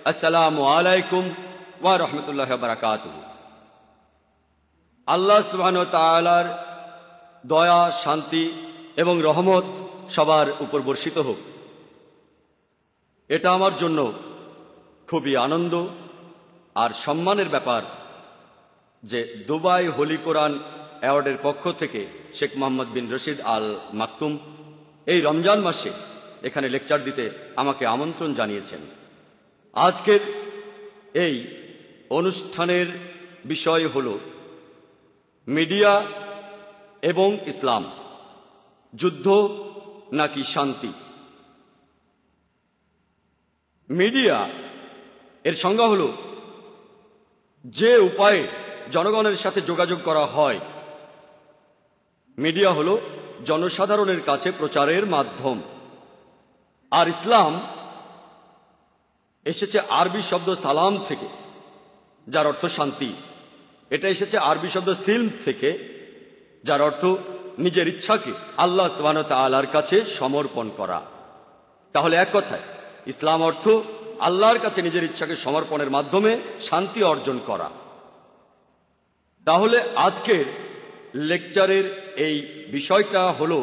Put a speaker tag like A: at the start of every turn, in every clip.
A: আসসালামু আলাইকুম ওয়া রাহমাতুল্লাহি ওয়া বারাকাতুহু। আল্লাহ সুবহানাহু ওয়া তাআলার দয়া, শান্তি এবং রহমত সবার উপর বর্ষিত হোক। এটা আমার জন্য খুবই আনন্দ আর সম্মানের ব্যাপার যে দুবাই হোলি কোরআন অ্যাওয়ার্ডের পক্ষ থেকে শেখ মোহাম্মদ বিন রশিদ আল মাকতুম এই রমজান মাসে এখানে লেকচার দিতে আমাকে আমন্ত্রণ জানিয়েছেন। আজকের এই অনুষ্ঠানের বিষয় হল মিডিয়া এবং ইসলাম, যুদ্ধ নাকি শান্তি। মিডিয়া এর সংজ্ঞা হল যে উপায়ে জনগণের সাথে যোগাযোগ করা হয়। মিডিয়া হল জনসাধারণের কাছে প্রচারের মাধ্যম। আর ইসলাম এসেছে আরবি শব্দ সালাম থেকে, যার অর্থ শান্তি। এটা এসেছে আরবি শব্দ সিলম থেকে, যার অর্থ নিজের ইচ্ছাকে আল্লাহ সুবহানাহু ওয়া তাআলার কাছে সমর্পণ করা। তাহলে এক কথায় ইসলাম অর্থ আল্লাহর কাছে নিজের ইচ্ছাকে সমর্পণের মাধ্যমে শান্তি অর্জন করা। তাহলে আজকের লেকচারের এই বিষয়টা হল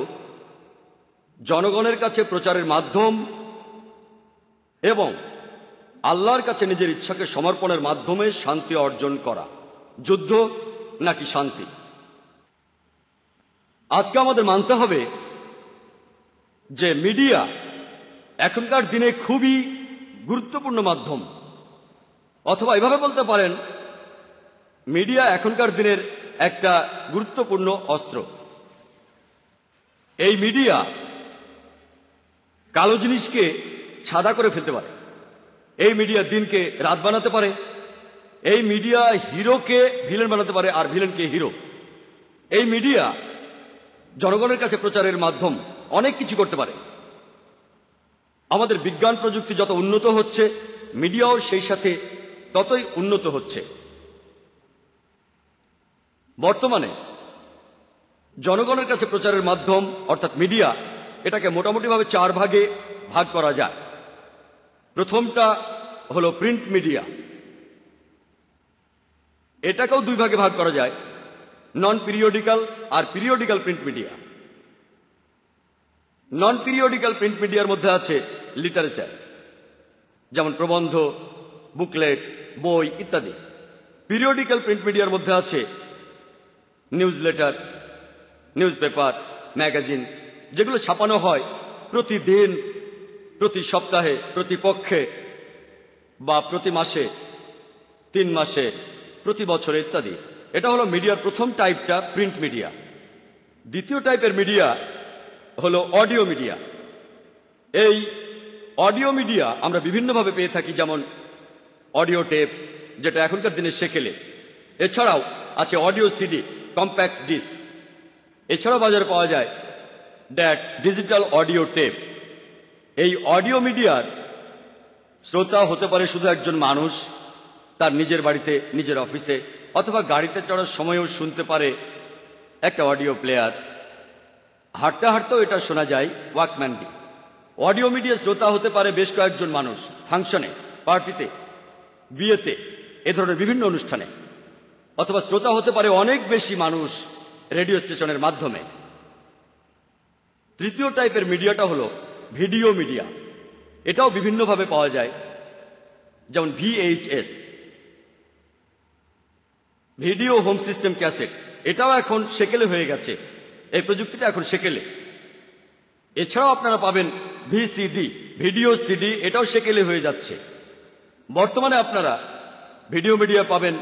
A: জনগণের কাছে প্রচারের মাধ্যম এবং আল্লাহর কাছে নিজের ইচ্ছাকে সমর্পণের মাধ্যমে শান্তি অর্জন করা, যুদ্ধ নাকি শান্তি। আজকে আমাদের মানতে হবে যে মিডিয়া এখনকার দিনে খুবই গুরুত্বপূর্ণ মাধ্যম, অথবা এভাবে বলতে পারেন মিডিয়া এখনকার দিনের একটা গুরুত্বপূর্ণ অস্ত্র। এই মিডিয়া কালো জিনিসকে সাদা করে ফেলতে পারে, এই মিডিয়া দিনকে রাত বানাতে পারে, এই মিডিয়া হিরোকে ভিলেন বানাতে পারে আর ভিলেনকে হিরো। এই মিডিয়া জনগণের কাছে প্রচারের মাধ্যম, অনেক কিছু করতে পারে। আমাদের বিজ্ঞান প্রযুক্তি যত উন্নত হচ্ছে, মিডিয়াও সেই সাথে ততই উন্নত হচ্ছে। বর্তমানে জনগণের কাছে প্রচারের মাধ্যম অর্থাৎ মিডিয়া, এটাকে মোটামুটিভাবে 4 ভাগে ভাগ করা যায়। প্রথমটা হলো প্রিন্ট মিডিয়া। এটাকেও 2 ভাগে ভাগ করা যায়, নন পিরিয়ডিক্যাল আর পিরিয়ডিক্যাল প্রিন্ট মিডিয়া। নন পিরিয়ডিক্যাল প্রিন্ট মিডিয়ার মধ্যে আছে লিটারেচার, যেমন প্রবন্ধ, বুকলেট, বই ইত্যাদি। পিরিয়ডিক্যাল প্রিন্ট মিডিয়ার মধ্যে আছে news letter, news paper, magazine, যেগুলো ছাপানো হয় প্রতিদিন, প্রতি সপ্তাহে, প্রতি পক্ষে বা প্রতি মাসে, 3 মাসে, প্রতি বছরে ইত্যাদি। এটা হলো মিডিয়ার প্রথম টাইপটা, প্রিন্ট মিডিয়া। দ্বিতীয় টাইপের মিডিয়া হলো অডিও মিডিয়া। এই অডিও মিডিয়া আমরা বিভিন্নভাবে পেয়ে থাকি, যেমন অডিও টেপ, যেটা এখনকার দিনে সেকেলে। এছাড়াও আছে অডিও সিডি, কম্প্যাক্ট ডিস্ক। এছাড়াও বাজারে পাওয়া যায় ড্যাট, ডিজিটাল অডিও টেপ। এই অডিও মিডিয়ার শ্রোতা হতে পারে শুধু একজন মানুষ, তার নিজের বাড়িতে, নিজের অফিসে, অথবা গাড়িতে চড়ার সময়ও শুনতে পারে একটা অডিও প্লেয়ার। হাঁটতে হাঁটতেও এটা শোনা যায় ওয়াকম্যান দিয়ে। অডিও মিডিয়া শ্রোতা হতে পারে বেশ কয়েকজন মানুষ, ফাংশনে, পার্টিতে, বিয়েতে, এ ধরনের বিভিন্ন অনুষ্ঠানে। অথবা শ্রোতা হতে পারে অনেক বেশি মানুষ রেডিও স্টেশনের মাধ্যমে। তৃতীয় টাইপের মিডিয়াটা হলো ভিডিও মিডিয়া। এটাও বিভিন্নভাবে পাওয়া যায়, যেমন VHS, video home system cassette. এটাও এখন সেকেলে হয়ে গেছে, এই প্রযুক্তিটা এখন সেকেলে। এছাড়াও আপনারা পাবেন VCD, ভিডিও সিডি, এটাও সেকেলে হয়ে যাচ্ছে। বর্তমানে আপনারা ভিডিও মিডিয়া পাবেন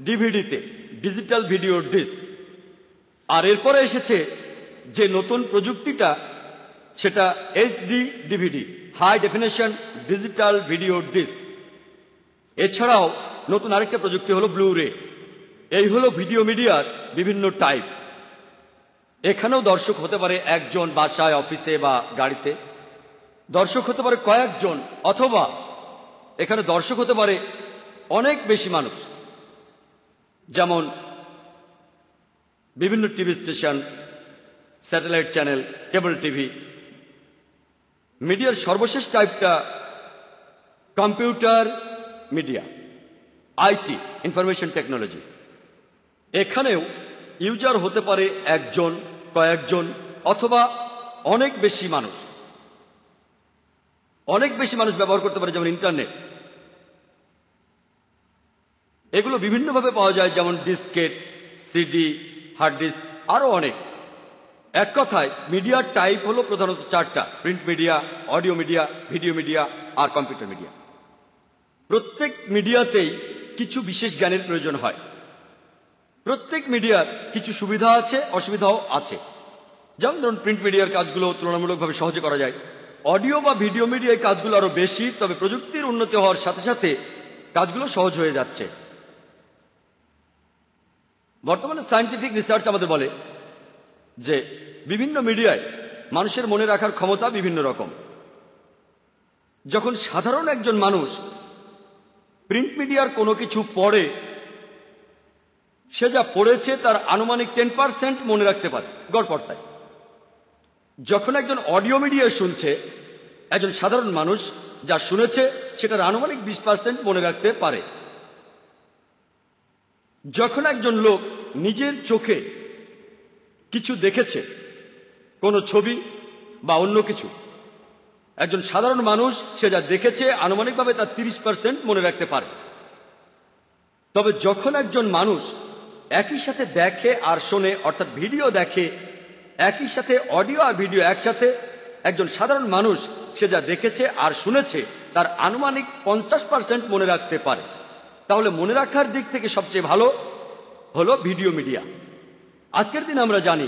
A: ডিভিডিতে, ডিজিটাল ভিডিও ডিস্ক। আর এরপরে এসেছে যে নতুন প্রযুক্তিটা, সেটা HD DVD, high definition digital video disc. এছাড়াও নতুন আরেকটা প্রযুক্তি হলো ব্লু-রে। এই হলো ভিডিও মিডিয়ার বিভিন্ন টাইপ। এখানেও দর্শক হতে পারে একজন, বাসায়, অফিসে বা গাড়িতে। দর্শক হতে পারে কয়েকজন, অথবা এখানে দর্শক হতে পারে অনেক বেশি মানুষ, যেমন বিভিন্ন TV station, satellite channel, cable TV. মিডিয়ার সর্বশেষ টাইপটা computer media, IT, information technology. এখানেও ইউজার হতে পারে একজন, কয়েকজন অথবা অনেক বেশি মানুষ। অনেক বেশি মানুষ ব্যবহার করতে পারে, যেমন ইন্টারনেট। এগুলো বিভিন্নভাবে পাওয়া যায়, যেমন ডিসকেট, সিডি, হার্ড ডিস্ক, আরো অনেক। এক কথায় মিডিয়ার টাইপ হলো প্রধানত চারটা: print media, audio media, video media আর কম্পিউটার মিডিয়া। প্রত্যেক মিডিয়াতেই কিছু বিশেষ জ্ঞানের প্রয়োজন হয়। প্রত্যেক মিডিয়ার কিছু সুবিধা আছে, অসুবিধাও আছে। যেমন ধরুন, প্রিন্ট মিডিয়ার কাজগুলো তুলনামূলকভাবে সহজে করা যায়। অডিও বা ভিডিও মিডিয়ায় কাজগুলো আরো বেশি, তবে প্রযুক্তির উন্নতি হওয়ার সাথে সাথে কাজগুলো সহজ হয়ে যাচ্ছে। বর্তমানে সায়েন্টিফিক রিসার্চ আমাদের বলে যে বিভিন্ন মিডিয়ায় মানুষের মনে রাখার ক্ষমতা বিভিন্ন রকম। যখন সাধারণ একজন মানুষ প্রিন্ট মিডিয়ার কোনো কিছু পড়ে, সে যা পড়েছে তার আনুমানিক 10% মনে রাখতে পারে গড়পড়তায়। যখন একজন অডিও মিডিয়া শুনছে, একজন সাধারণ মানুষ যা শুনেছে সেটার আনুমানিক 20% মনে রাখতে পারে। যখন একজন লোক নিজের চোখে কিছু দেখেছে, কোনো ছবি বা অন্য কিছু, একজন সাধারণ মানুষ সে যা দেখেছে আনুমানিকভাবে তার 30% মনে রাখতে পারে। তবে যখন একজন মানুষ একই সাথে দেখে আর শোনে, অর্থাৎ ভিডিও দেখে, একই সাথে অডিও আর ভিডিও একসাথে, একজন সাধারণ মানুষ সে যা দেখেছে আর শুনেছে তার আনুমানিক 50% মনে রাখতে পারে। তাহলে মনে রাখার দিক থেকে সবচেয়ে ভালো হলো ভিডিও মিডিয়া। আজকের দিন আমরা জানি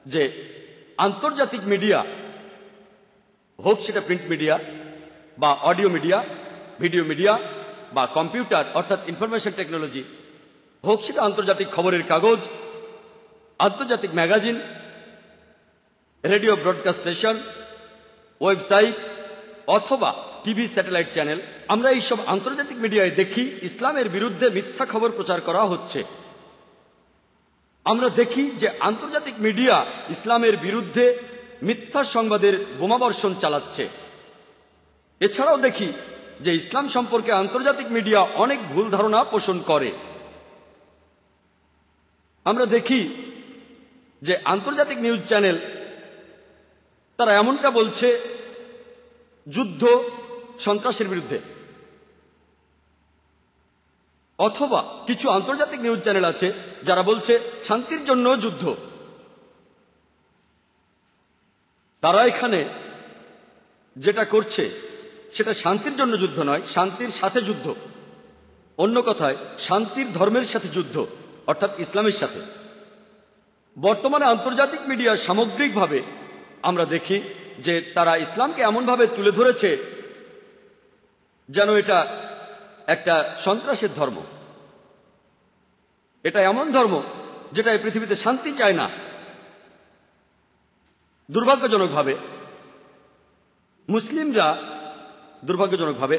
A: যে আন্তর্জাতিক মিডিয়া, হোক সেটা প্রিন্ট মিডিয়া বা অডিও মিডিয়া, ভিডিও মিডিয়া বা কম্পিউটার অর্থাৎ ইনফরমেশন টেকনোলজি, হোক সেটা আন্তর্জাতিক খবরের কাগজ, আন্তর্জাতিক magazine, radio broadcast station, website অথবা টিভি স্যাটেলাইট চ্যানেল, আমরা এইসব আন্তর্জাতিক মিডিয়ায় দেখি ইসলামের বিরুদ্ধে মিথ্যা খবর প্রচার করা হচ্ছে। আমরা দেখি যে আন্তর্জাতিক মিডিয়া ইসলামের বিরুদ্ধে মিথ্যা সংবাদের বোমাবর্ষণ চালাচ্ছে। এছাড়াও দেখি যে ইসলাম সম্পর্কে আন্তর্জাতিক মিডিয়া অনেক ভুল ধারণা পোষণ করে। আমরা দেখি যে আন্তর্জাতিক নিউজ চ্যানেল তারা এমনটা বলছে যুদ্ধ সন্ত্রাসের বিরুদ্ধে, অথবা কিছু আন্তর্জাতিক নিউজ চ্যানেল আছে যারা বলছে শান্তির জন্য যুদ্ধ। তারা এখানে যেটা করছে সেটা শান্তির জন্য যুদ্ধ নয়, শান্তির সাথে যুদ্ধ। অন্য কথায় শান্তির ধর্মের সাথে যুদ্ধ, অর্থাৎ ইসলামের সাথে। বর্তমানে আন্তর্জাতিক মিডিয়া সামগ্রিকভাবে আমরা দেখি যে তারা ইসলামকে এমনভাবে তুলে ধরেছে যেন এটা একটা সন্ত্রাসের ধর্ম। এটা এমন ধর্ম যেটা এই পৃথিবীতে শান্তি চায় না। দুর্ভাগ্যজনকভাবে মুসলিমরা, দুর্ভাগ্যজনকভাবে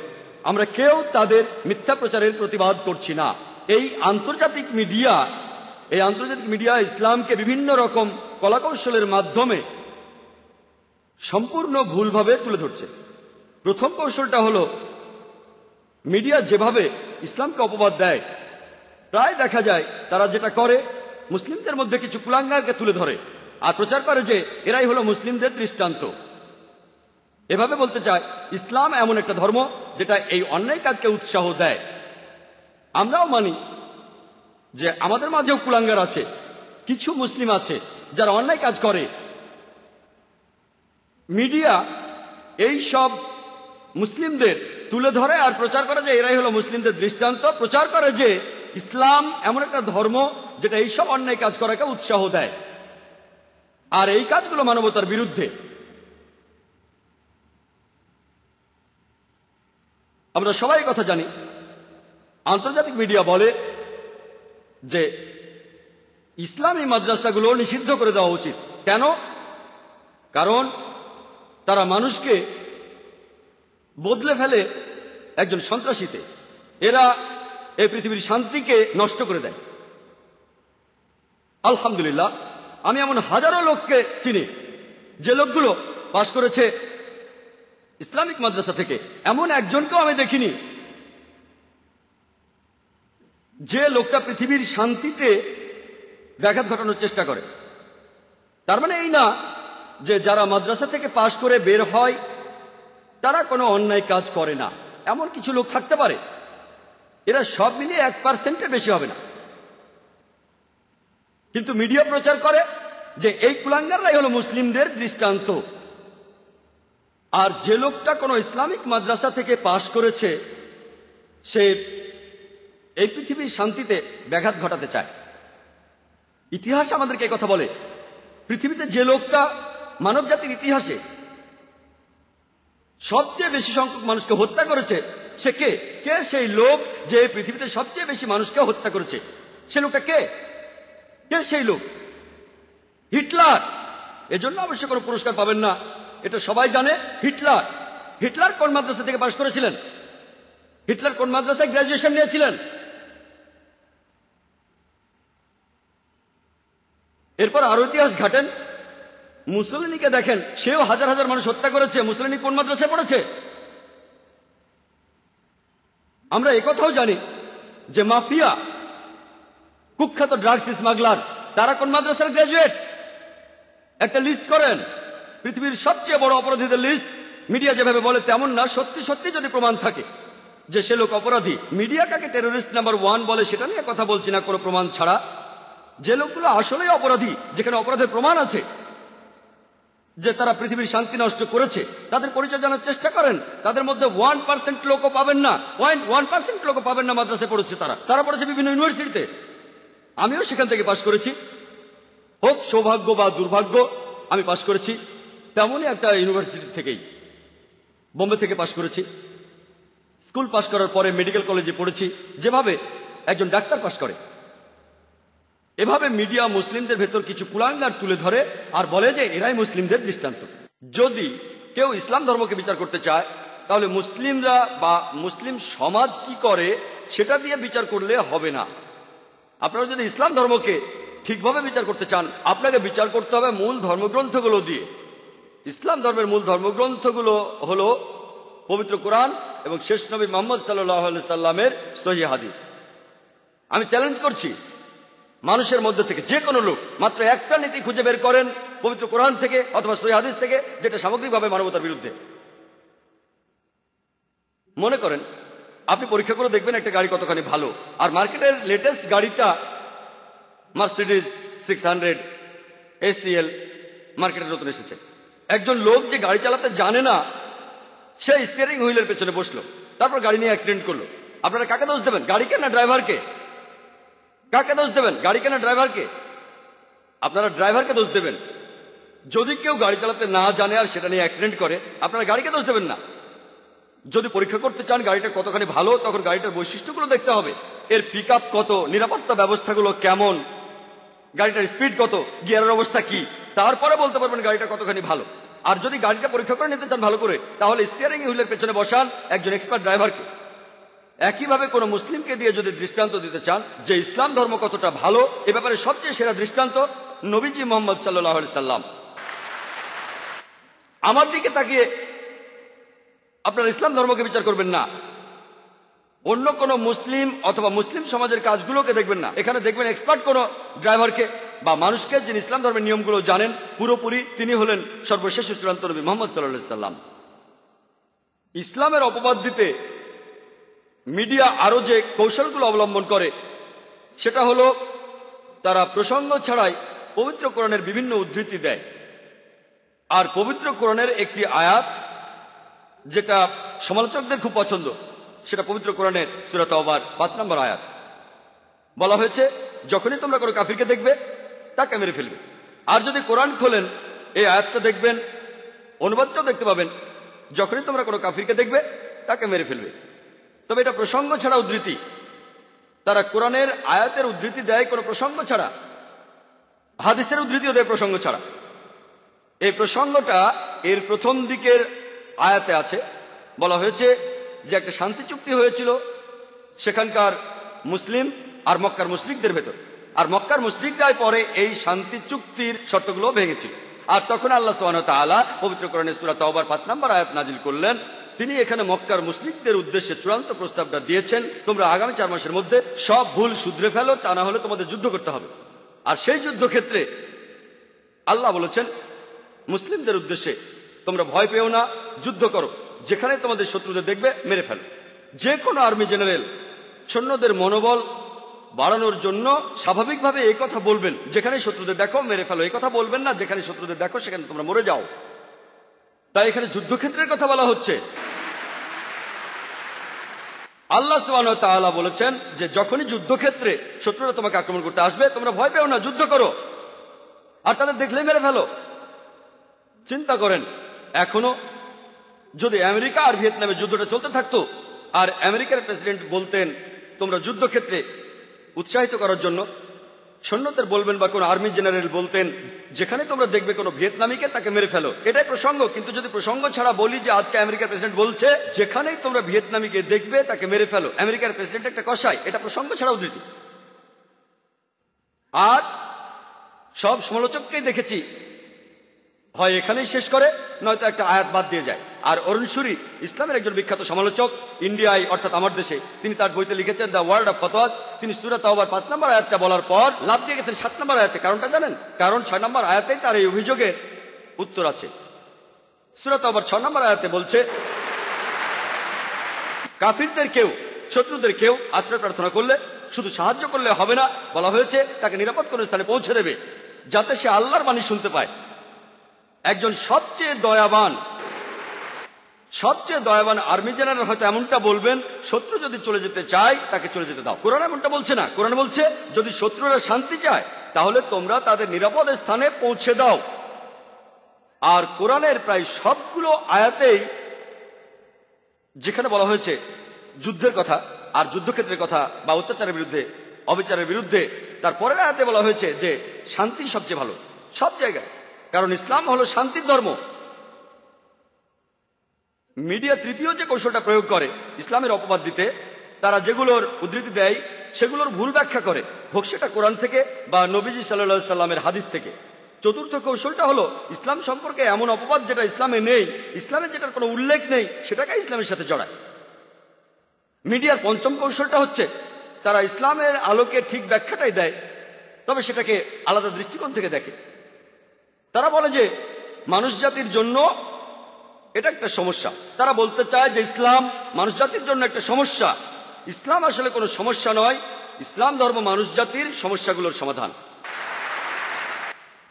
A: আমরা কেউ তাদের মিথ্যা প্রচারের প্রতিবাদ করছি না। এই আন্তর্জাতিক মিডিয়া ইসলামকে বিভিন্ন রকম কলাকৌশলের মাধ্যমে সম্পূর্ণ ভুলভাবে তুলে ধরছে। প্রথম কৌশলটা হলো, মিডিয়া যেভাবে ইসলামকে অপবাদ দেয়, প্রায় দেখা যায় তারা যেটা করে মুসলিমদের মধ্যে কিছু কুলাঙ্গারকে তুলে ধরে আর প্রচার করে যে এরাই হলো মুসলিমদের দৃষ্টান্ত। এভাবে বলতে চায় ইসলাম এমন একটা ধর্ম যেটা এই অন্যায় কাজকে উৎসাহ দেয়। আমরাও মানি যে আমাদের মাঝেও কুলাঙ্গার আছে, কিছু মুসলিম আছে যারা অন্যায় কাজ করে। মিডিয়া এই সব মুসলিমদের তুলে ধরে আর প্রচার করে যে এরাই হলো মুসলিমদের দৃষ্টান্ত, প্রচার করে যে ইসলাম এমন একটা ধর্ম যেটা এইসব অন্যায় কাজ করাকে উৎসাহ দেয়, আর এই কাজগুলো মানবতার বিরুদ্ধে। আমরা সবাই কথা জানি, আন্তর্জাতিক মিডিয়া বলে যে ইসলামী মাদ্রাসাগুলো নিষিদ্ধ করে দেওয়া উচিত। কেন? কারণ তারা মানুষকে বদলে ফেলে একজন সন্ত্রাসীতে। এরা এই পৃথিবীর শান্তিকে নষ্ট করে দেয়। আলহামদুলিল্লাহ, আমি এমন হাজারো লোককে চিনি যে লোকগুলো পাশ করেছে ইসলামিক মাদ্রাসা থেকে এমন একজনকেও আমি দেখিনি যে লোকটা পৃথিবীর শান্তিতে ব্যাঘাত ঘটানোর চেষ্টা করে। তার মানে এই না যে যারা মাদ্রাসা থেকে পাশ করে বের হয় তারা কোনো অন্যায় কাজ করে না, এমন কিছু লোক থাকতে পারে, এরা সব মিলিয়ে 1%-এর বেশি হবে না। কিন্তু মিডিয়া প্রচার করে যে এই কুলাঙ্গাররাই হলো মুসলিমদের দৃষ্টান্ত। আর যে লোকটা কোনো ইসলামিক মাদ্রাসা থেকে পাশ করেছে সে এই পৃথিবীর শান্তিতে ব্যাঘাত ঘটাতে চায়। ইতিহাস আমাদেরকে কথা বলে, পৃথিবীতে যে লোকটা মানব জাতির ইতিহাসে সবচেয়ে বেশি সংখ্যক মানুষকে হত্যা করেছে সে কে? কে সেই লোক যে পৃথিবীতে সবচেয়ে বেশি মানুষকে হত্যা করেছে? সে লোকটা কে? কে সেই লোক? হিটলার। এজন্য অবশ্য কোনো পুরস্কার পাবেন না, এটা সবাই জানে। হিটলার। হিটলার কোন মাদ্রাসা থেকে পাশ করেছিলেন? হিটলার কোন মাদ্রাসায় গ্রাজুয়েশন নিয়েছিলেন? এরপর আরো ইতিহাস ঘাটেন, মুসলিনীকে দেখেন, সেও হাজার হাজার মানুষ হত্যা করেছে। মুসলিনী কোন মাদ্রাসায় পড়েছে? আমরা একথাও জানি যে মাফিয়া, কুখ্যাত ড্রাগস স্মাগলার, তারা কোন মাদ্রাসার গ্রাজুয়েট? একটা লিস্ট করেন পৃথিবীর সবচেয়ে বড় অপরাধীদের লিস্ট। মিডিয়া যেভাবে বলে তেমন না, সত্যি সত্যি যদি প্রমাণ থাকে যে সে লোক অপরাধী, মিডিয়া কাকে টেরোরিস্ট নাম্বার 1 বলে সেটা নিয়ে কথা বলছি না কোনো প্রমাণ ছাড়া। যে লোকগুলো আসলেই অপরাধী, যেখানে অপরাধের প্রমাণ আছে যে তারা পৃথিবীর শান্তি নষ্ট করেছে, তাদের পরিচয় জানার চেষ্টা করেন। তাদের মধ্যে 1% লোকও পাবেন না, 0.1% লোকও পাবেন না মাদ্রাসায় পড়েছে। তারা পড়েছে বিভিন্ন ইউনিভার্সিটিতে। আমিও সেখান থেকে পাশ করেছি, হোক সৌভাগ্য বা দুর্ভাগ্য আমি পাশ করেছি তেমনই একটা ইউনিভার্সিটি থেকেই, বোম্বে থেকে পাশ করেছি। স্কুল পাশ করার পরে মেডিকেল কলেজে পড়েছি, যেভাবে একজন ডাক্তার পাশ করে। এভাবে মিডিয়া মুসলিমদের ভেতর কিছু কুলাঙ্গার তুলে ধরে আর বলে যে এরাই মুসলিমদের দৃষ্টান্ত। যদি কেউ ইসলাম ধর্মকে বিচার করতে চায় তাহলে মুসলিমরা বা মুসলিম সমাজ কি করে সেটা দিয়ে বিচার করলে হবে না। আপনারা যদি ইসলাম ধর্মকে ঠিকভাবে বিচার করতে চান, আপনাকে বিচার করতে হবে মূল ধর্মগ্রন্থগুলো দিয়ে। ইসলাম ধর্মের মূল ধর্মগ্রন্থগুলো হলো পবিত্র কোরআন এবং শেষ নবী মুহাম্মদ সাল্লাল্লাহু আলাইহি সাল্লামের সহিহ হাদিস। আমি চ্যালেঞ্জ করছি, মানুষের মধ্যে থেকে যে কোনো লোক মাত্র একটা নীতি খুঁজে বের করেন পবিত্র কোরআন থেকে অথবা সহিহ হাদিস থেকে যেটা সামগ্রিকভাবে মানবতার বিরুদ্ধে। মনে করেন আপনি পরীক্ষা করে দেখবেন একটা গাড়ি কতখানি ভালো, আর মার্কেটের লেটেস্ট গাড়িটা মার্সিডিজ 600 ACL মার্কেটে নতুন এসেছে। একজন লোক যে গাড়ি চালাতে জানে না, সে স্টিয়ারিং হুইলের পেছনে বসলো, তারপর গাড়ি নিয়ে অ্যাক্সিডেন্ট করলো। আপনারা কাকে দোষ দেবেন? গাড়িকে না ড্রাইভারকে? কাকে দোষ দেবেন? গাড়িকে না ড্রাইভারকে? আপনারা ড্রাইভারকে দোষ দেবেন। যদি কেউ গাড়ি চালাতে না জানে আর সেটা নিয়ে অ্যাক্সিডেন্ট করে, আপনারা গাড়িকে দোষ দেবেন না। যদি পরীক্ষা করতে চান গাড়িটা কতখানি ভালো, তখন গাড়িটার বৈশিষ্ট্যগুলো দেখতে হবে। এর পিক আপ কত, নিরাপত্তা ব্যবস্থাগুলো কেমন, গাড়িটার স্পিড কত, গিয়ারের অবস্থা কি, তারপরে বলতে পারবেন গাড়িটা কতখানি ভালো। আর যদি গাড়িটা পরীক্ষা করে নিতে চান ভালো করে, তাহলে স্টিয়ারিং হুইলের পেছনে বসান একজন এক্সপার্ট ড্রাইভারকে। একইভাবে কোন মুসলিমকে দিয়ে যদি দৃষ্টান্ত দিতে চান যে ইসলাম ধর্ম কতটা ভালো, এ ব্যাপারে সবচেয়ে সেরা দৃষ্টান্ত নবীজি মুহাম্মদ সাল্লাল্লাহু আলাইহি সাল্লাম। আমার দিকে তাকিয়ে আপনারা ইসলাম ধর্মকে বিচার করবেন না, অন্য কোন মুসলিম অথবা মুসলিম সমাজের কাজগুলোকে দেখবেন না। এখানে দেখবেন এক্সপার্ট কোন ড্রাইভারকে বা মানুষকে, যিনি ইসলাম ধর্মের নিয়মগুলো জানেন পুরোপুরি। তিনি হলেন সর্বশেষ চূড়ান্ত নবী মুহাম্মদ সাল্লাল্লাহু আলাইহি সাল্লাম। ইসলামের অপবাদ দিতে মিডিয়া আরো যে কৌশলগুলো অবলম্বন করে সেটা হলো তারা প্রসঙ্গ ছাড়াই পবিত্র কোরআনের বিভিন্ন উদ্ধৃতি দেয়। আর পবিত্র কোরআনের একটি আয়াত যেটা সমালোচকদের খুব পছন্দ, সেটা পবিত্র কোরআনের সূরা তাওবার 5 নম্বর আয়াত। বলা হয়েছে যখনই তোমরা কোনো কাফিরকে দেখবে তাকে মেরে ফেলবে। আর যদি কোরআন খোলেন এই আয়াতটা দেখবেন, অনুবাদটাও দেখতে পাবেন, যখনই তোমরা কোনো কাফিরকে দেখবে তাকে মেরে ফেলবে। তবে এটা প্রসঙ্গ ছাড়া উদ্ধৃতি। তারা কোরআনের আয়াতের উদ্ধৃতি দেয় কোনো প্রসঙ্গ ছাড়া, হাদিসের উদ্ধৃতিও দেয় প্রসঙ্গ ছাড়া। এই প্রসঙ্গটা এর প্রথম দিকের আয়াতে আছে। বলা হয়েছে যে একটা শান্তি চুক্তি হয়েছিল সেখানকার মুসলিম আর মক্কার মুশরিকদের ভেতর, আর মক্কার মুশরিকরাই পরে এই শান্তি চুক্তির শর্তগুলো ভেঙেছিল। আর তখন আল্লাহ সুবহানাহু ওয়া তাআলা পবিত্র কোরআনের সূরা তাওবার 5 নম্বর আয়াত নাজিল করলেন। তিনি এখানে মক্কার মুশরিকদের উদ্দেশ্যে চূড়ান্ত প্রস্তাবটা দিয়েছেন, তোমরা আগামী 4 মাসের মধ্যে সব ভুল শুধরে ফেলো, তা না হলে তোমাদের যুদ্ধ করতে হবে। আর সেই যুদ্ধক্ষেত্রে আল্লাহ বলেছেন মুসলিমদের উদ্দেশ্যে, তোমরা ভয় পেও না, যুদ্ধ করো, যেখানে তোমাদের শত্রুদের দেখবে মেরে ফেলো। যে কোনো আর্মি জেনারেল সৈন্যদের মনোবল বাড়ানোর জন্য স্বাভাবিকভাবে এই কথা বলবেন, যেখানে শত্রুদের দেখো মেরে ফেলো। এই কথা বলবেন না যেখানে শত্রুদের দেখো সেখানে তোমরা মরে যাও। তাই এখানে যুদ্ধক্ষেত্রের কথা বলা হচ্ছে। আল্লাহ সুবহানাহু ওয়া তাআলা বলেছেন যে যখনই যুদ্ধক্ষেত্রে শত্রুরা তোমাকে আক্রমণ করতে আসবে, তোমরা ভয় পেও না, যুদ্ধ করো, আর তাদের দেখলেই মেরে ফেলো। চিন্তা করেন, এখনো যদি আমেরিকা আর ভিয়েতনামের যুদ্ধটা চলতে থাকতো, আর আমেরিকার প্রেসিডেন্ট বলতেন তোমরা যুদ্ধক্ষেত্রে উৎসাহিত করার জন্য সৈন্যদের বলবেন, বা কোন আর্মি জেনারেল বলতেন যেখানে তোমরা দেখবে কোনো ভিয়েতনামীকে তাকে মেরে ফেলো, এটাই প্রসঙ্গ। কিন্তু যদি প্রসঙ্গ ছাড়া বলি যে আজকে আমেরিকার প্রেসিডেন্ট বলছে যেখানেই তোমরা ভিয়েতনামীকে দেখবে তাকে মেরে ফেলো, আমেরিকার প্রেসিডেন্ট একটা কসাই, এটা প্রসঙ্গ ছাড়া উদ্ধৃতি। আর সব সমালোচককেই দেখেছি হয় এখানেই শেষ করে, নয়তো একটা আয়াত বাদ দিয়ে যায়। আর অরুণ সুরি ইসলামের একজন বিখ্যাত সমালোচক, ইন্ডিয়ায় অর্থাৎ আমার দেশে, তিনি তার বইতে লিখেছেন দ্য ওয়ার্ল্ড অফ ফতোয়া। তিনি সূরা তাওবার 5 নম্বর আয়াতটা বলার পর লাভ দিয়ে গেছেন 7 নম্বর আয়াতে। কারণটা জানেন? কারণ 6 নম্বর আয়াতেই তার এই অভিযোগের উত্তর আছে। সূরা তাওবার 6 নম্বর আয়াতে বলছে, কাফিরদের কেউ, শত্রুদের কেউ আশ্রয় প্রার্থনা করলে শুধু সাহায্য করলে হবে না, বলা হয়েছে তাকে নিরাপদ কোনো স্থানে পৌঁছে দেবে যাতে সে আল্লাহর বাণী শুনতে পায়। একজন সবচেয়ে দয়াবান আর্মি জেনারেল হয়তো এমনটা বলবেন, শত্রু যদি চলে যেতে চায় তাকে চলে যেতে দাও। কোরআন এমনটা বলছে না। কোরআন বলছে যদি শত্রুরা শান্তি চায় তাহলে তোমরা তাদের নিরাপদ স্থানে পৌঁছে দাও। আর কোরআনের প্রায় সবগুলো আয়াতেই যেখানে বলা হয়েছে যুদ্ধের কথা আর যুদ্ধক্ষেত্রের কথা বা অত্যাচারের বিরুদ্ধে, অবিচারের বিরুদ্ধে, তারপরের আয়াতে বলা হয়েছে যে শান্তি সবচেয়ে ভালো সব জায়গায়, কারণ ইসলাম হলো শান্তির ধর্ম। মিডিয়া তৃতীয় যে কৌশলটা প্রয়োগ করে ইসলামের অপবাদ দিতে, তারা যেগুলোর উদ্ধৃতি দেয় সেগুলোর ভুল ব্যাখ্যা করে, হোক সেটা কোরআন থেকে বা নবীজি সাল্লাল্লাহু আলাইহি সাল্লামের হাদিস থেকে। চতুর্থ কৌশলটা হলো ইসলাম সম্পর্কে এমন অপবাদ যেটা ইসলামে নেই, ইসলামের যেটার কোনো উল্লেখ নেই, সেটাকে ইসলামের সাথে জড়ায়। মিডিয়ার পঞ্চম কৌশলটা হচ্ছে তারা ইসলামের আলোকে ঠিক ব্যাখ্যাটাই দেয়, তবে সেটাকে আলাদা দৃষ্টিকোণ থেকে দেখে। তারা বলে যে মানুষ জাতির জন্য এটা একটা সমস্যা। তারা বলতে চায় যে ইসলাম মানুষ জাতির জন্য একটা সমস্যা। ইসলাম আসলে কোনো সমস্যা নয়, ইসলাম ধর্ম মানুষ জাতির সমস্যাগুলোর সমাধান।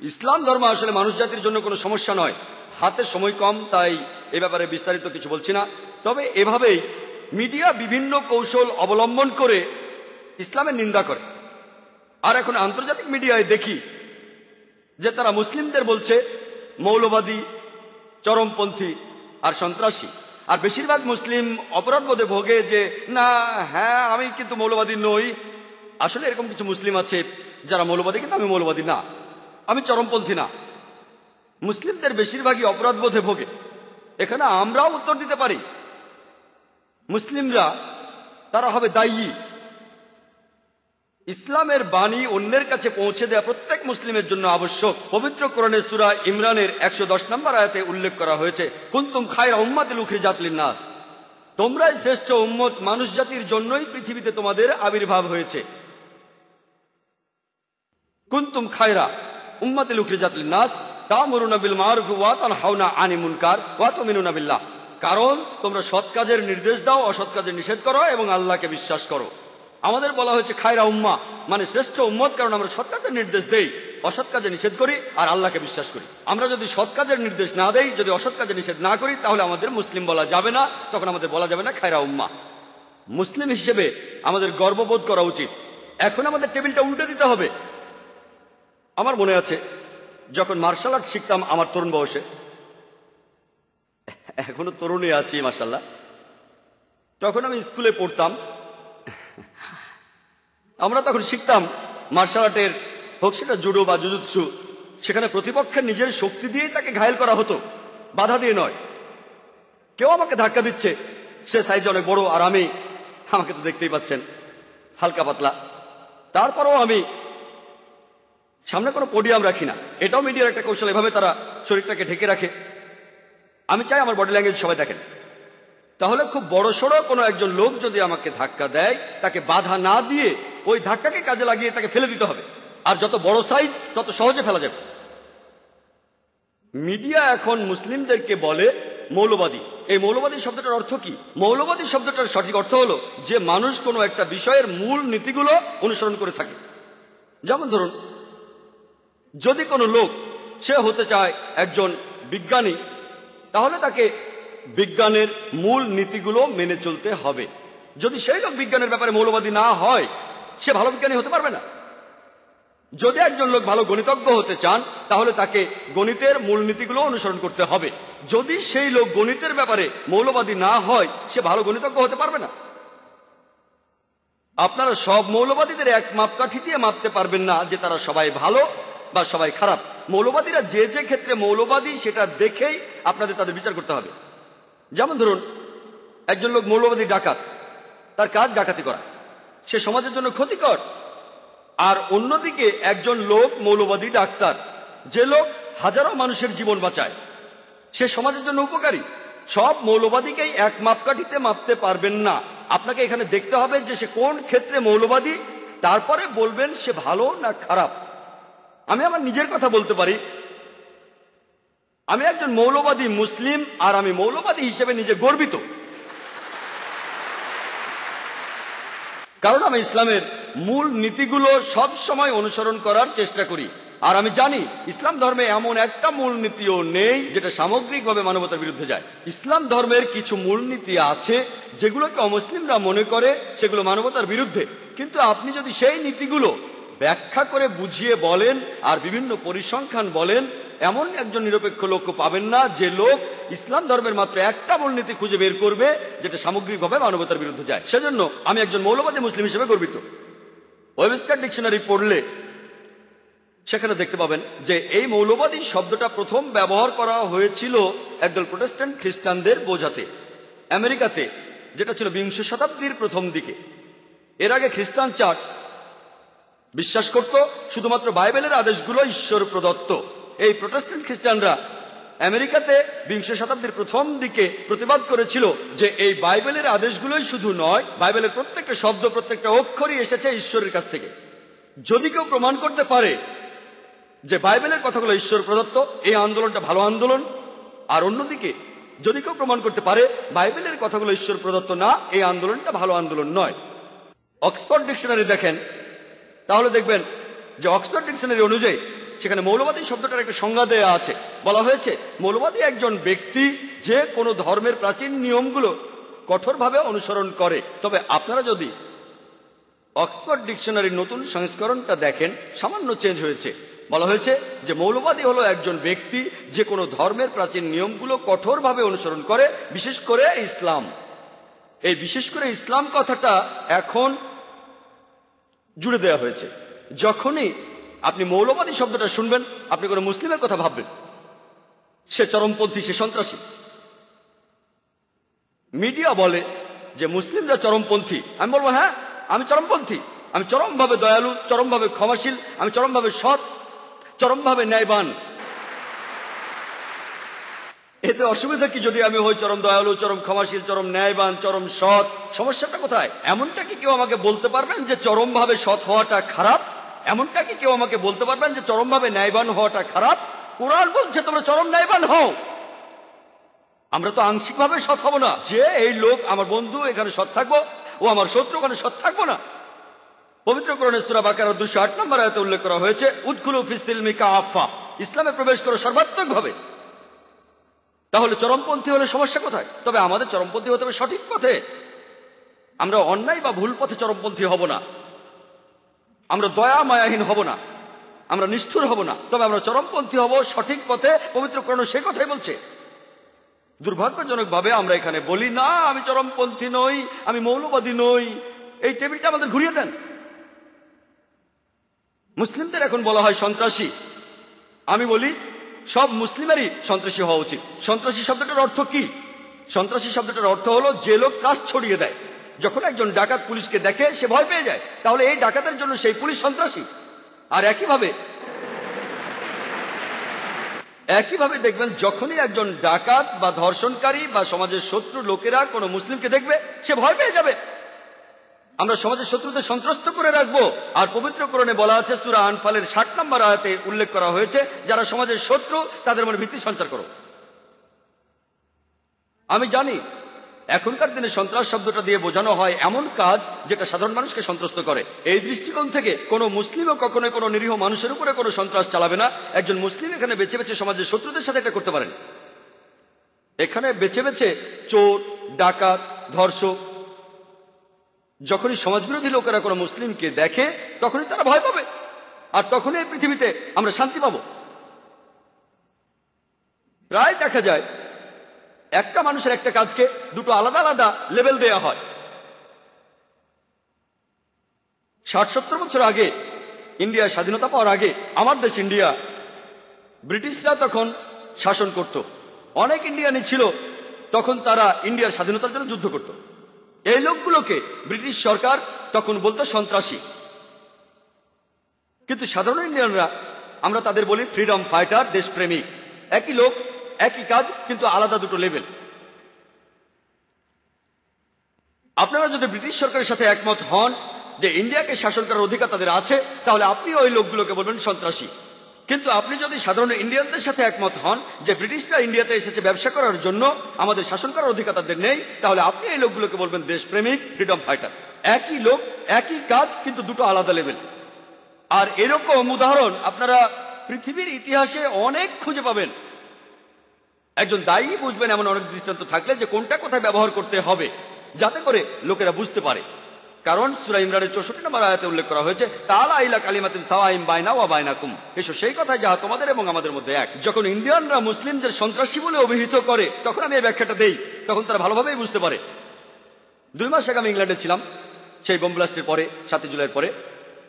A: ইসলাম ধর্ম আসলে মানুষ জাতির জন্য কোনো সমস্যা নয়। হাতে সময় কম, তাই এ ব্যাপারে বিস্তারিত কিছু বলছি না। তবে এভাবেই মিডিয়া বিভিন্ন কৌশল অবলম্বন করে ইসলামের নিন্দা করে। আর এখন আন্তর্জাতিক মিডিয়ায় দেখি যে তারা মুসলিমদের বলছে মৌলবাদী, চরমপন্থী আর সন্ত্রাসী। আর বেশিরভাগ মুসলিম অপরাধবোধে ভোগে যে না, হ্যাঁ আমি কিন্তু মৌলবাদী নই। আসলে এরকম কিছু মুসলিম আছে যারা মৌলবাদী, কিন্তু আমি মৌলবাদী না, আমি চরমপন্থী না। মুসলিমদের বেশিরভাগই অপরাধবোধে ভোগে। এখানে আমরাও উত্তর দিতে পারি, মুসলিমরা তারা হবে দায়ী। ইসলামের বাণী অন্যের কাছে পৌঁছে দেওয়া প্রত্যেক মুসলিমের জন্য আবশ্যক। পবিত্র কোরআনের সূরা ইমরানের 110 নম্বর আয়াতে উল্লেখ করা হয়েছে, কুনতুম খায়রা উম্মাতিন উখরিজাত লিন-নাস, তোমরাই শ্রেষ্ঠ উম্মত, মানুষ জাতির জন্যই পৃথিবীতে তোমাদের আবির্ভাব হয়েছে। কুনতুম খায়রা উম্মাতিন উখরিজাত লিন-নাস তা'মুরুনা বিল মা'রুফ ওয়া তানহাউনা আনিল মুনকার ওয়া তু'মিনুনা বিল্লাহ, কারণ তোমরা সৎ কাজের নির্দেশ দাও, অসৎ কাজের নিষেধ করো এবং আল্লাহকে বিশ্বাস করো। আমাদের বলা হয়েছে খায়রা উম্মাহ, মানে শ্রেষ্ঠ উম্মত, কারণ আমরা সৎ কাজের নির্দেশ দেই, অসৎ কাজে নিষেধ করি আর আল্লাহকে বিশ্বাস করি। আমরা যদি সৎ কাজের নির্দেশ না দেই, যদি অসৎ কাজে নিষেধ না করি, তাহলে আমাদের মুসলিম বলা যাবে না। তখন আমাদের বলা যাবে না খায়রা উম্মাহ। মুসলিম হিসেবে আমাদের গর্ববোধ করা উচিত। এখন আমাদের টেবিলটা উল্টে দিতে হবে। আমার মনে আছে যখন মার্শাল আর্ট শিখতাম আমার তরুণ বয়সে, এখনো তরুণই আছি মাশাআল্লাহ, তখন আমি স্কুলে পড়তাম। আমরা তখন শিখতাম মার্শাল আর্টের, হোক সেটা জুডো বা জুজুৎসু, সেখানে প্রতিপক্ষের নিজের শক্তি দিয়েই তাকে ঘায়েল করা হতো, বাধা দিয়ে নয়। কেউ আমাকে ধাক্কা দিচ্ছে, সে সাইজ অনেক বড় আর আমাকে তো দেখতেই পাচ্ছেন হালকা পাতলা, তারপরেও আমি সামনে কোনো পোডিয়াম রাখি না, এটাও মিডিয়ার একটা কৌশল। এভাবে তারা শরীরটাকে ঢেকে রাখে। আমি চাই আমার বডি ল্যাঙ্গুয়েজ সবাই দেখেন। তাহলে খুব বড় সড়ো কোনো একজন লোক যদি আমাকে ধাক্কা দেয়, তাকে বাধা না দিয়ে ওই ধাক্কাকে কাজে লাগিয়ে তাকে ফেলে দিতে হবে। আর যত বড় সাইজ তত সহজে ফেলা যাবে। মিডিয়া এখন মুসলিমদেরকে বলে মৌলবাদী। এই মৌলবাদী শব্দটার অর্থ কি? মৌলবাদী শব্দটার সঠিক অর্থ হলো যে মানুষ কোনো একটা বিষয়ের মূল নীতিগুলো অনুসরণ করে থাকে। যেমন ধরুন, যদি কোনো লোক সে হতে চায় একজন বিজ্ঞানী, তাহলে তাকে বিজ্ঞানের মূল নীতিগুলো মেনে চলতে হবে। যদি সেই লোক বিজ্ঞানের ব্যাপারে মৌলবাদী না হয়, সে ভালো বিজ্ঞানী হতে পারবে না। যদি একজন লোক ভালো গণিতজ্ঞ হতে চান, তাহলে তাকে গণিতের মূলনীতিগুলো অনুসরণ করতে হবে। যদি সেই লোক গণিতের ব্যাপারে মৌলবাদী না হয়, সে ভালো গণিতজ্ঞ হতে পারবে না। আপনারা সব মৌলবাদীদের এক মাপকাঠি দিয়ে মাপতে পারবেন না যে তারা সবাই ভালো বা সবাই খারাপ। মৌলবাদীরা যে যে ক্ষেত্রে মৌলবাদী সেটা দেখেই আপনাদের তাদের বিচার করতে হবে। যেমন ধরুন, একজন লোক মৌলবাদী ডাকাত, তার কাজ ডাকাতি করা, সে সমাজের জন্য ক্ষতিকর। আর অন্যদিকে একজন লোক মৌলবাদী ডাক্তার, যে লোক হাজারো মানুষের জীবন বাঁচায়, সে সমাজের জন্য উপকারী। সব মৌলবাদীকেই এক মাপকাঠিতে মাপতে পারবেন না। আপনাকে এখানে দেখতে হবে যে সে কোন ক্ষেত্রে মৌলবাদী, তারপরে বলবেন সে ভালো না খারাপ। আমি আমার নিজের কথা বলতে পারি। আমি একজন মৌলবাদী মুসলিম, আর আমি মৌলবাদী হিসেবে নিজে গর্বিত। কারণ আমি ইসলামের মূল নীতিগুলো সব সময় অনুসরণ করার চেষ্টা করি। আর আমি জানি ইসলাম ধর্মে এমন একটা মূলনীতিও নেই যেটা সামগ্রিকভাবে মানবতার বিরুদ্ধে যায়। ইসলাম ধর্মের কিছু মূলনীতি আছে যেগুলোকে অমুসলিমরা মনে করে সেগুলো মানবতার বিরুদ্ধে, কিন্তু আপনি যদি সেই নীতিগুলো ব্যাখ্যা করে বুঝিয়ে বলেন আর বিভিন্ন পরিসংখ্যান বলেন, এমন একজন নিরপেক্ষ লোকও পাবেন না যে লোক ইসলাম ধর্মের মাত্র একটা মূলনীতি খুঁজে বের করবে যেটা সামগ্রিকভাবে মানবতার বিরুদ্ধে যায়। সেজন্য আমি একজন মৌলবাদী মুসলিম হিসেবে গর্বিত। ওয়েবস্টার ডিকশনারি পড়লে সেখানে দেখতে পাবেন যে এই মৌলবাদী শব্দটা প্রথম ব্যবহার করা হয়েছিল একদল প্রোটেস্ট্যান্ট খ্রিস্টানদের বোঝাতে আমেরিকাতে, যেটা ছিল বিংশ শতাব্দীর প্রথম দিকে। এর আগে খ্রিস্টান চার্চ বিশ্বাস করত শুধুমাত্র বাইবেলের আদেশগুলো ঈশ্বর প্রদত্ত। এই প্রোটেস্ট্যান্ট খ্রিস্টানরা আমেরিকাতে বিংশ শতাব্দীর প্রথম দিকে প্রতিবাদ করেছিল যে এই বাইবেলের আদেশগুলোই শুধু নয়, বাইবেলের প্রত্যেকটা শব্দ, প্রত্যেকটা অক্ষরই এসেছে ঈশ্বরের কাছ থেকে। যদি কেউ প্রমাণ করতে পারে যে বাইবেলের কথাগুলো ঈশ্বর প্রদত্ত, এই আন্দোলনটা ভালো আন্দোলন। আর অন্যদিকে যদি কেউ প্রমাণ করতে পারে বাইবেলের কথাগুলো ঈশ্বর প্রদত্ত না, এই আন্দোলনটা ভালো আন্দোলন নয়। অক্সফোর্ড ডিকশনারি দেখেন, তাহলে দেখবেন যে অক্সফোর্ড ডিকশনারি অনুযায়ী সেখানে মৌলবাদী শব্দটার একটা সংজ্ঞা দেয়া আছে। বলা হয়েছে মৌলবাদী একজন ব্যক্তি যে কোনো ধর্মের প্রাচীন নিয়মগুলো কঠোরভাবে অনুসরণ করে। তবে আপনারা যদি অক্সফোর্ড ডিকশনারির নতুন সংস্করণটা দেখেন, সামান্য চেঞ্জ হয়েছে। বলা হয়েছে যে মৌলবাদী হলো একজন ব্যক্তি যে কোনো ধর্মের প্রাচীন নিয়মগুলো কঠোরভাবে অনুসরণ করে, বিশেষ করে ইসলাম। এই বিশেষ করে ইসলাম কথাটা এখন জুড়ে দেওয়া হয়েছে। যখনই আপনি মৌলবাদী শব্দটা শুনবেন, আপনি কোনো মুসলিমের কথা ভাববেন সে চরমপন্থী, সে সন্ত্রাসী। মিডিয়া বলে যে মুসলিমরা চরমপন্থী। আমি বলবো হ্যাঁ, আমি চরমপন্থী। আমি চরমভাবে দয়ালু, চরমভাবে ক্ষমাশীল, আমি চরমভাবে সৎ, চরমভাবে ন্যায়বান। এতে অসুবিধা কি যদি আমি হই চরম দয়ালু, চরম ক্ষমাশীল, চরম ন্যায়বান, চরম সৎ? সমস্যাটা কোথায়? এমনটা কি কেউ আমাকে বলতে পারবেন যে চরমভাবে সৎ হওয়াটা খারাপ? এমনটা কি কেউ আমাকে বলতে পারবেন যে চরমভাবে ন্যায়বান হওয়াটা খারাপ? কোরআন বলছে তোমরা চরম ন্যায়বান হও। আমরা তো আংশিকভাবে সৎ হব না যে এই লোক আমার বন্ধু, এখানে সৎ থাকবো, ও আমার শত্রু, ওখানে সৎ থাকবো না। পবিত্র কোরআনে সূরা বাকারা 208 নম্বর আয়াতে উল্লেখ করা হয়েছে, উদখুলু ফিস-সিলমি কাফা, ইসলামে প্রবেশ করো সর্বাত্মকভাবে। তাহলে চরমপন্থী হলে সমস্যা কোথায়? তবে আমাদের চরমপন্থী হতে হবে সঠিক পথে। আমরা অন্যায় বা ভুল পথে চরমপন্থী হব না, আমরা দয়া মায়াহীন হব না, আমরা নিষ্ঠুর হব না, তবে আমরা চরমপন্থী হব সঠিক পথে। পবিত্র কোরআন সে কথাই বলছে। দুর্ভাগ্যজনকভাবে আমরা এখানে বলি না আমি চরমপন্থী নই, আমি মৌলবাদী নই। এই টেবিলটা আমাদের ঘুরিয়ে দেন। মুসলিমদের এখন বলা হয় সন্ত্রাসী। আমি বলি সব মুসলিমেরই সন্ত্রাসী হওয়া উচিত। সন্ত্রাসী শব্দটার অর্থ কি? সন্ত্রাসী শব্দটার অর্থ হলো যে লোক কাজ ছড়িয়ে দেয়। যখন একজন ডাকাত পুলিশকে দেখে সে ভয় পেয়ে যায়, তাহলে এই ডাকাতের জন্য সেই পুলিশ সন্ত্রাসী। আর একইভাবে একইভাবে দেখবেন যখনই একজন ডাকাত বা ধর্ষণকারী বা সমাজের শত্রু লোকেরা কোনো মুসলিমকে দেখবে সে ভয় পেয়ে যাবে। আমরা সমাজের শত্রুদের সন্ত্রস্ত করে রাখবো। আর পবিত্র কোরআনে বলা আছে, সূরা আনফালের 60 নম্বর আয়াতে উল্লেখ করা হয়েছে, যারা সমাজের শত্রু তাদের মনে ভীতি সঞ্চার করো। আমি জানি এখনকার দিনে সন্ত্রাস শব্দটা দিয়ে বোঝানো হয় এমন কাজ যেটা সাধারণ মানুষকে সন্ত্রস্ত করে। এই দৃষ্টিকোণ থেকে কোনো মুসলিমও কখনোই কোনো নিরীহ মানুষের উপরে কোনো সন্ত্রাস চালাবে না। একজন মুসলিম এখানে বেছে বেছে সমাজের শত্রুদের সাথে এটা করতে পারেন। এখানে বেছে বেছে চোর, ডাকাত, ধর্ষক, যখনই সমাজবিরোধী লোকেরা কোনো মুসলিমকে দেখে তখনই তারা ভয় পাবে, আর তখনই এই পৃথিবীতে আমরা শান্তি পাব। প্রায় দেখা যায় একটা মানুষের একটা কাজকে দুটো আলাদা আলাদা লেভেল দেয়া হয়। 60-70 বছর আগে, ইন্ডিয়ার স্বাধীনতা পাওয়ার আগে, আমার দেশ ইন্ডিয়া, ব্রিটিশরা তখন শাসন করত। অনেক ইন্ডিয়ানই ছিল তখন, তারা ইন্ডিয়ার স্বাধীনতার জন্য যুদ্ধ করত। এই লোকগুলোকে ব্রিটিশ সরকার তখন বলতো সন্ত্রাসী। কিন্তু সাধারণ ইন্ডিয়ানরা, আমরা তাদের বলি ফ্রিডম ফাইটার, দেশপ্রেমিক। একই লোক, একই কাজ, কিন্তু আলাদা দুটো লেভেল। আপনারা যদি ব্রিটিশ সরকারের সাথে একমত হন যে ইন্ডিয়াকে শাসন করার অধিকার তাদের আছে, তাহলে আপনি ওই লোকগুলোকে বলবেন সন্ত্রাসী। কিন্তু আপনি যদি সাধারণ ইন্ডিয়ানদের সাথে একমত হন যে ব্রিটিশরা ইন্ডিয়াতে এসেছে ব্যবসা করার জন্য, আমাদের শাসন করার অধিকার তাদের নেই, তাহলে আপনি এই লোকগুলোকে বলবেন দেশপ্রেমিক, ফ্রিডম ফাইটার। একই লোক, একই কাজ, কিন্তু দুটো আলাদা লেভেল। আর এরকম উদাহরণ আপনারা পৃথিবীর ইতিহাসে অনেক খুঁজে পাবেন। একজন দায়ী বুঝবেন এমন অনেক দৃষ্টান্ত থাকলে যে কোনটা কোথায় ব্যবহার করতে হবে, যাতে করে লোকেরা বুঝতে পারে। কারণ সূরা ইমরানের 64 নম্বর আয়াতে উল্লেখ করা হয়েছে, তাআলা ইলা কালিমাতিন সাওয়াইন বাইনা ওয়া বাইনাকুম, এসো সেই কথায় যাহা তোমাদের এবং আমাদের মধ্যে এক। যখন ইন্ডিয়ানরা মুসলিমদের সন্ত্রাসী বলে অভিহিত করে, তখন আমি এই ব্যাখ্যাটা দেই, তখন তারা ভালোভাবেই বুঝতে পারে। 2 মাস আগে আমি ইংল্যান্ডে ছিলাম, সেই বোম ব্লাস্টের পরে, 7 জুলাইয়ের পরে।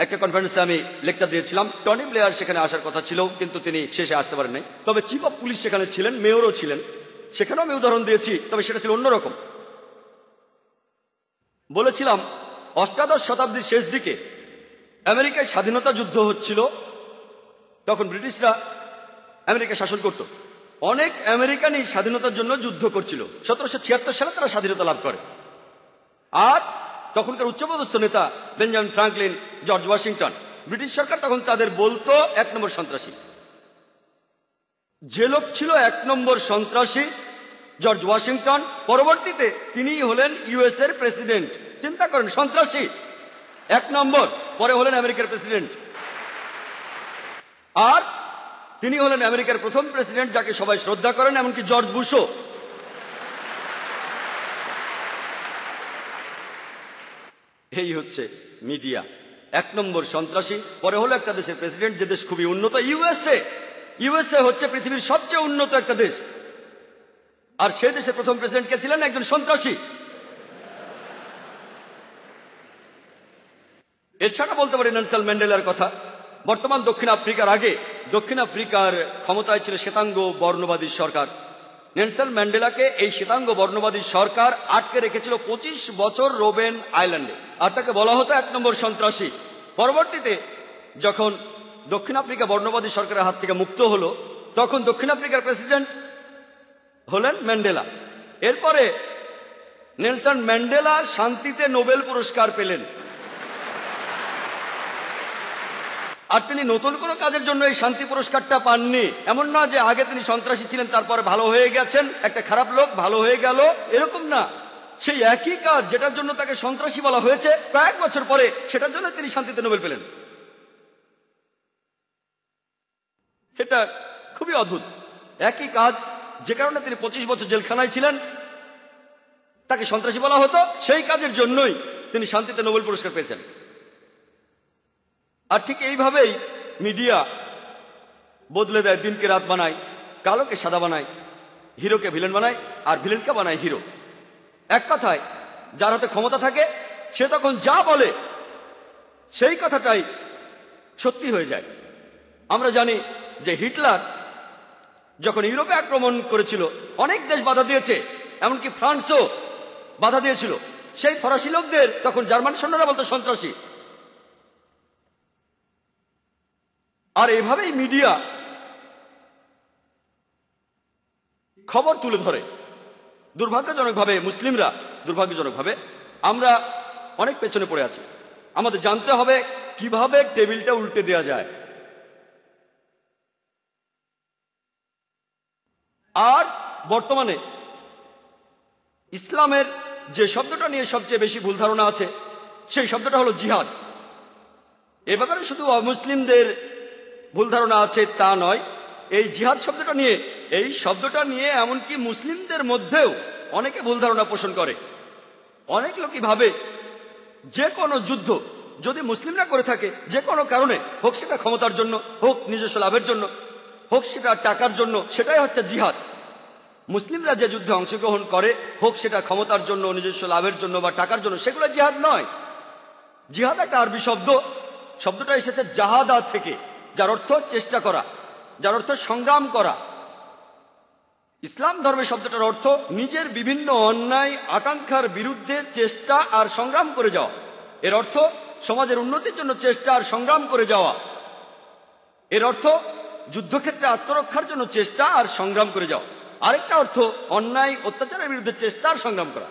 A: একটা কনফারেন্সে আমি লেকচার দিয়েছিলাম। টনি ব্লেয়ার সেখানে আসার কথা ছিল, কিন্তু তিনি শেষে আসতে পারেন নাই। তবে চিফ অফ পুলিশ সেখানে ছিলেন, মেয়রও ছিলেন। সেখানেও আমি উদাহরণ দিয়েছি, তবে সেটা ছিল অন্যরকম। বলেছিলাম, অষ্টাদশ শতাব্দীর শেষ দিকে আমেরিকায় স্বাধীনতা যুদ্ধ হচ্ছিল। তখন ব্রিটিশরা আমেরিকা শাসন করত। অনেক আমেরিকানই স্বাধীনতার জন্য যুদ্ধ করছিল। 1776 সালে তারা স্বাধীনতা লাভ করে। আর তখনকার উচ্চপদস্থ নেতা Benjamin Franklin, George Washington, British সরকার তখন তাদের বলতো 1 নম্বর সন্ত্রাসী। যে লোক ছিল 1 নম্বর সন্ত্রাসী, জর্জ ওয়াশিংটন, পরবর্তীতে তিনিই হলেন ইউএস এর প্রেসিডেন্ট। চিন্তা করেন, সন্ত্রাসী 1 নম্বর, পরে হলেন আমেরিকার প্রেসিডেন্ট। আর তিনি হলেন আমেরিকার প্রথম প্রেসিডেন্ট যাকে সবাই শ্রদ্ধা করেন, এমনকি জর্জ বুশও। এই হচ্ছে মিডিয়া, 1 নম্বর সন্ত্রাসী। পরে হলো একটা দেশের প্রেসিডেন্ট, যে দেশ খুবই উন্নত, ইউএসএ। ইউএসএ হচ্ছে পৃথিবীর সবচেয়ে উন্নত একটা দেশ। আর সেই দেশের প্রথম প্রেসিডেন্ট কে ছিলেন? একজন সন্ত্রাসী। এছাড়া বলতে পারি নেলসন ম্যান্ডেলার কথা। বর্তমান দক্ষিণ আফ্রিকার আগে দক্ষিণ আফ্রিকার ক্ষমতায় ছিল শ্বেতাঙ্গ বর্ণবাদী সরকার। নেলসন ম্যান্ডেলাকে এই শ্বেতাঙ্গ বর্ণবাদী সরকার আটকে রেখেছিল 25 বছর রোবেন আইল্যান্ডে, আর তাকে বলা হতো 1 নম্বর সন্ত্রাসী। পরবর্তীতে যখন দক্ষিণ আফ্রিকা বর্ণবাদী সরকারের হাত থেকে মুক্ত হলো, তখন দক্ষিণ আফ্রিকার প্রেসিডেন্ট হলেন ম্যান্ডেলা। এরপরে নেলসন ম্যান্ডেলা শান্তিতে নোবেল পুরস্কার পেলেন। আর তিনি নতুন কোনো কাজের জন্য এই শান্তি পুরস্কারটা পাননি। এমন না যে আগে তিনি সন্ত্রাসী ছিলেন তারপরে ভালো হয়ে গেছেন, একটা খারাপ লোক ভালো হয়ে গেল, এরকম না। সেই একই কাজ যেটার জন্য তাকে সন্ত্রাসী বলা হয়েছে, কয়েক বছর পরে সেটার জন্য তিনি শান্তিতে নোবেল পেলেন। এটা খুবই অদ্ভুত। একই কাজ, যে কারণে তিনি 25 বছর জেলখানায় ছিলেন, তাকে সন্ত্রাসী বলা হতো, সেই কাজের জন্যই তিনি শান্তিতে নোবেল পুরস্কার পেয়েছেন। আর ঠিক এইভাবেই মিডিয়া বদলে দেয়, দিনকে রাত বানায়, কালোকে সাদা বানায়, হিরোকে ভিলেন বানায়, আর ভিলেনকে বানায় হিরো। এক কথায়, যার হাতে ক্ষমতা থাকে সে তখন যা বলে সেই কথাটাই সত্যি হয়ে যায়। আমরা জানি যে হিটলার যখন ইউরোপে আক্রমণ করেছিল, অনেক দেশ বাধা দিয়েছে, এমনকি ফ্রান্সও বাধা দিয়েছিল। সেই ফরাসি লোকদের তখন জার্মান সৈন্যরা বলতো সন্ত্রাসী। আর এভাবেই মিডিয়া খবর তুলে ধরে। দুর্ভাগ্যজনকভাবে মুসলিমরা, দুর্ভাগ্যজনকভাবে আমরা অনেক পেছনে পড়ে আছি। আমাদের জানতে হবে কিভাবে টেবিলটা উল্টে দেওয়া যায়। আর বর্তমানে ইসলামের যে শব্দটা নিয়ে সবচেয়ে বেশি ভুল ধারণা আছে সেই শব্দটা হলো জিহাদ। এ ব্যাপারে শুধু অমুসলিমদের ভুল ধারণা আছে তা নয়, এই জিহাদ শব্দটা নিয়ে এমনকি মুসলিমদের মধ্যেও অনেকে ভুল ধারণা পোষণ করে। অনেক লোকই ভাবে যে কোনো যুদ্ধ যদি মুসলিমরা করে থাকে, যে কোনো কারণে হোক, সেটা ক্ষমতার জন্য হোক, নিজস্ব লাভের জন্য হোক, সেটা টাকার জন্য, সেটাই হচ্ছে জিহাদ। মুসলিমরা যে যুদ্ধে অংশগ্রহণ করে, হোক সেটা ক্ষমতার জন্য, নিজস্ব লাভের জন্য বা টাকার জন্য, সেগুলো জিহাদ নয়। জিহাদ একটা আরবি শব্দ, শব্দটা এসেছে জাহাদা থেকে, যার অর্থ চেষ্টা করা, যার অর্থ সংগ্রাম করা। ইসলাম ধর্মের শব্দটার অর্থ নিজের বিভিন্ন অন্যায় আকাঙ্ক্ষার বিরুদ্ধে চেষ্টা আর সংগ্রাম করে যাওয়া। এর অর্থ সমাজের উন্নতির জন্য চেষ্টা আর সংগ্রাম করে যাওয়া। এর অর্থ যুদ্ধক্ষেত্রে আত্মরক্ষার জন্য চেষ্টা আর সংগ্রাম করে যাওয়া। আরেকটা অর্থ অন্যায় অত্যাচারের বিরুদ্ধে চেষ্টা আর সংগ্রাম করা।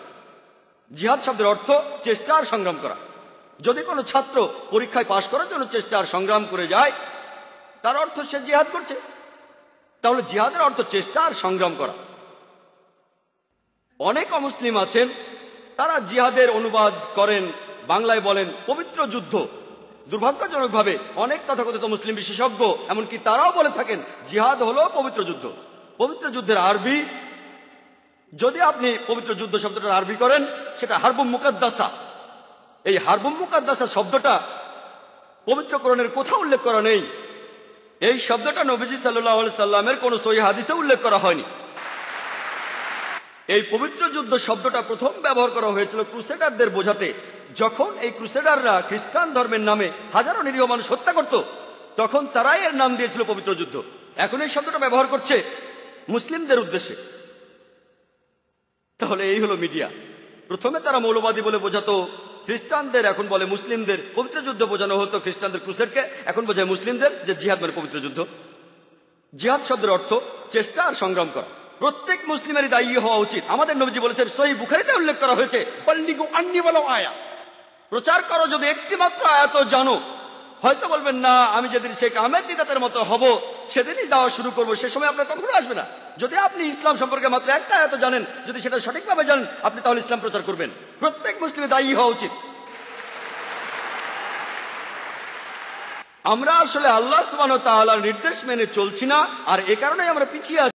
A: জিহাদ শব্দের অর্থ চেষ্টা আর সংগ্রাম করা। যদি কোনো ছাত্র পরীক্ষায় পাশ করার জন্য চেষ্টা আর সংগ্রাম করে যায়, তার অর্থ সে জিহাদ করছে। তাহলে জিহাদের অর্থ চেষ্টা আর সংগ্রাম করা। অনেক অমুসলিম আছেন, তারা জিহাদের অনুবাদ করেন, বাংলায় বলেন পবিত্র যুদ্ধ। দুর্ভাগ্যজনকভাবে অনেক তথাকথিত মুসলিম বিশেষজ্ঞ এমনকি তারাও বলে থাকেন জিহাদ হলো পবিত্র যুদ্ধ। পবিত্র যুদ্ধের আরবি, যদি আপনি পবিত্র যুদ্ধ শব্দটার আরবি করেন, সেটা হারবুম মুকাদ্দাসা। এই হারবুম মুকাদ্দাসা শব্দটা পবিত্র কোরআনের কোথাও উল্লেখ করা নেই। এই শব্দটা নবীজি সাল্লাল্লাহু আলাইহি সাল্লামের কোন সহিহ হাদিসে উল্লেখ করা হয়নি। এই পবিত্র যুদ্ধ শব্দটা প্রথম ব্যবহার করা হয়েছিল ক্রুসেডারদের বোঝাতে। যখন এই ক্রুসেডাররা খ্রিস্টান ধর্মের নামে হাজারো নিরীহ মানুষ হত্যা করত, তখন তারাই এর নাম দিয়েছিল পবিত্র যুদ্ধ। এখন এই শব্দটা ব্যবহার করছে মুসলিমদের উদ্দেশ্যে। তাহলে এই হলো মিডিয়া। প্রথমে তারা মৌলবাদী বলে বোঝাতো খ্রিস্টানদের, এখন বলে মুসলিমদের। পবিত্র যুদ্ধ বোঝানো হতো খ্রিস্টানদের ক্রুসেডকে, এখন বোঝায় মুসলিমদের যে জিহাদ মানে পবিত্র যুদ্ধ। জিহাদ শব্দের অর্থ চেষ্টা আর সংগ্রাম করা। প্রত্যেক মুসলিমেরই দায়ী হওয়া উচিত। আমাদের নবীজি বলেছেন, সহিহ বুখারীতে উল্লেখ করা হয়েছে, বাল্লিগু আন্নী ওয়ালাউ আয়া, প্রচার করো যদি একটি মাত্র আয়াত জানো। হয়তো বলবেন না, আমি যেদিন শেখ আহমেদ দিদাতের মতো হব সেদিনই দাওয়া শুরু করবো, সে সময় আপনার কখনো আসবে না। যদি আপনি ইসলাম সম্পর্কে মাত্র একটা আয়াত জানেন, যদি সেটা সঠিকভাবে জানেন, আপনি তাহলে ইসলাম প্রচার করবেন। প্রত্যেক মুসলিমের দায়ী হওয়া উচিত। আমরা আসলে আল্লাহ সুবহানাহু ওয়া তাআলার নির্দেশ মেনে চলছি না, আর এ কারণেই আমরা পিছিয়ে আছি।